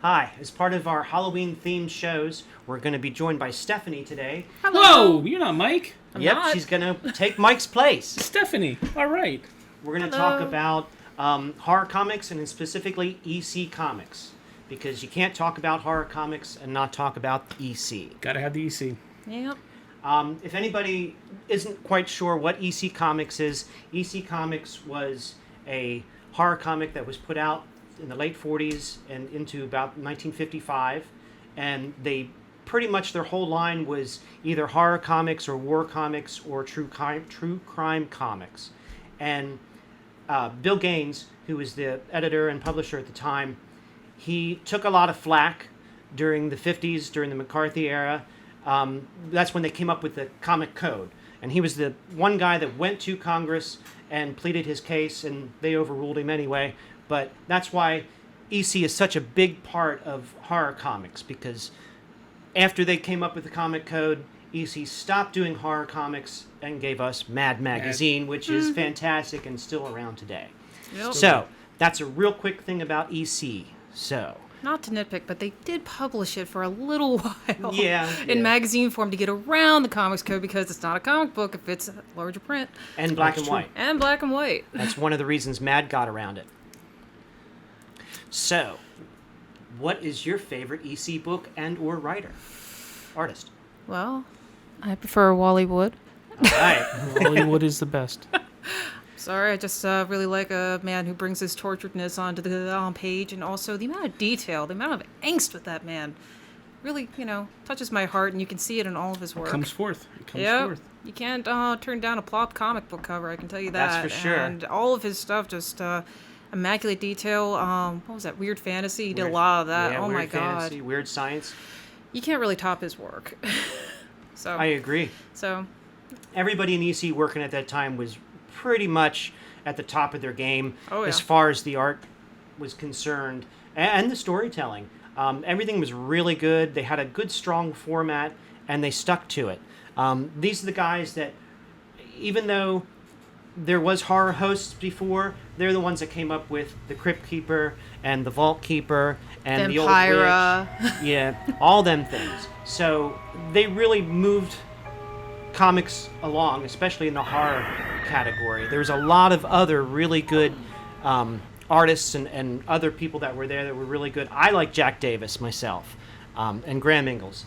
Hi, as part of our Halloween-themed shows, we're going to be joined by Stephanie today. Hello. Whoa, you're not Mike. Yep, she's going to take Mike's place. Stephanie, all right. We're going to talk about horror comics and specifically EC Comics, because you can't talk about horror comics and not talk about EC. Gotta have the EC. Yep. If anybody isn't quite sure what EC Comics is, EC Comics was a horror comic that was put out in the late 40s and into about 1955, and they pretty much their whole line was either horror comics or war comics or true crime comics. And Bill Gaines, who was the editor and publisher at the time, he took a lot of flack during the 50s, during the McCarthy era. That's when they came up with the comic code. And he was the one guy that went to Congress and pleaded his case, and they overruled him anyway. But that's why EC is such a big part of horror comics, because after they came up with the comic code, EC stopped doing horror comics and gave us Mad Magazine, which is fantastic and still around today. Yep. So that's a real quick thing about EC. So... Not to nitpick, but they did publish it for a little while. Yeah. In magazine form to get around the comics code, because it's not a comic book if it's larger print. And black and white. And black and white. That's one of the reasons Mad got around it. So, what is your favorite EC book and or writer? Artist. Well, I prefer Wally Wood. All right. Hollywood is the best. Sorry, I just really like a man who brings his torturedness onto the page, and also the amount of detail, the amount of angst with that man really, touches my heart, and you can see it in all of his work. It comes forth. You can't turn down a plop comic book cover, I can tell you that. That's for sure. And all of his stuff, just immaculate detail. What was that, Weird Fantasy? He did a lot of that. Yeah, oh weird my God. fantasy, weird science. You can't really top his work. So I agree. So Everybody in EC working at that time was pretty much at the top of their game as yeah. far as the art was concerned and the storytelling. Everything was really good. They had a good, strong format, and they stuck to it. These are the guys that, even though there was horror hosts before, they're the ones that came up with the Crypt Keeper and the Vault Keeper and the Old Vampira. Witch. Yeah, all them things. So they really moved comics along, especially in the horror category. There's a lot of other really good artists and other people that were there that were really good. I like Jack Davis myself, and Graham Ingalls.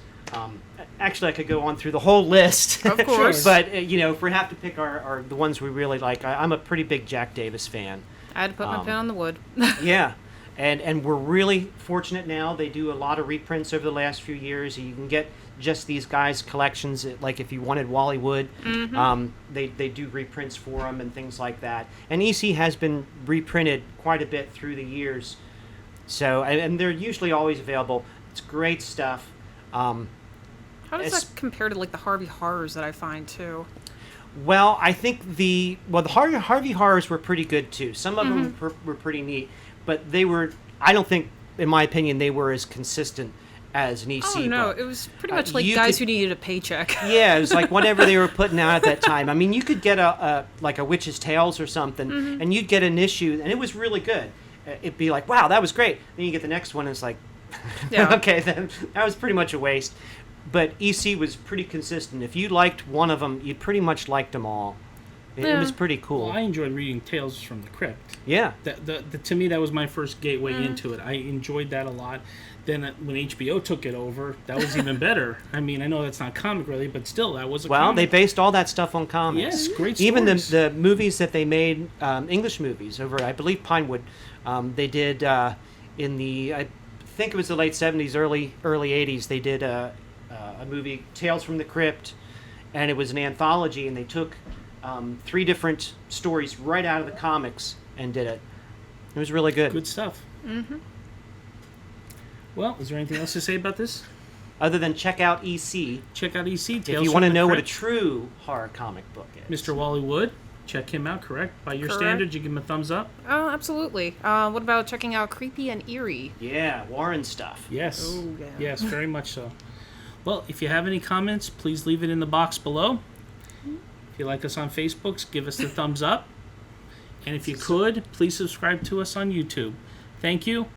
Actually, I could go on through the whole list. Of course. But, if we have to pick our the ones we really like, I'm a pretty big Jack Davis fan. I had to put my pen on the wood. Yeah. And we're really fortunate now. They do a lot of reprints over the last few years. You can get just these guys' collections. Like if you wanted Wally Wood, they do reprints for them and things like that. And EC has been reprinted quite a bit through the years. So, and they're usually always available. It's great stuff. How does that compare to the Harvey Horrors that I find too? Well, I think the Harvey Horrors were pretty good too. Some of them were pretty neat. But they were, I don't think, in my opinion, they were as consistent as an EC book. Oh, no. It was pretty much like guys who needed a paycheck. Yeah, it was like whatever they were putting out at that time. I mean, you could get a Witch's Tales or something, and you'd get an issue, and it was really good. It'd be like, wow, that was great. Then you get the next one, and it's like, Yeah. Okay, then that was pretty much a waste. But EC was pretty consistent. If you liked one of them, you pretty much liked them all. It was pretty cool. Well, I enjoyed reading Tales from the Crypt. Yeah. To me, that was my first gateway into it. I enjoyed that a lot. Then when HBO took it over, that was even better. I mean, I know that's not comic really, but still, that was a comic. They based all that stuff on comics. Yes, great stories. Even the movies that they made, English movies over, I believe, Pinewood, they did in the, I think it was the late 70s, early 80s, they did a movie, Tales from the Crypt, and it was an anthology, and they took 3 different stories right out of the comics and did it. It was really good. Good stuff. Mm-hmm. Well, is there anything else to say about this? Other than check out EC. Check out EC. Tales if you want to know what a true horror comic book is. Mr. Wally Wood, check him out, correct? By your standards, you give him a thumbs up? Oh, absolutely. What about checking out Creepy and Eerie? Yeah, Warren stuff. Yes. Ooh, yeah. Yes, very much so. Well, if you have any comments, please leave it in the box below. If you like us on Facebook, give us the thumbs up. And if you could, please subscribe to us on YouTube. Thank you.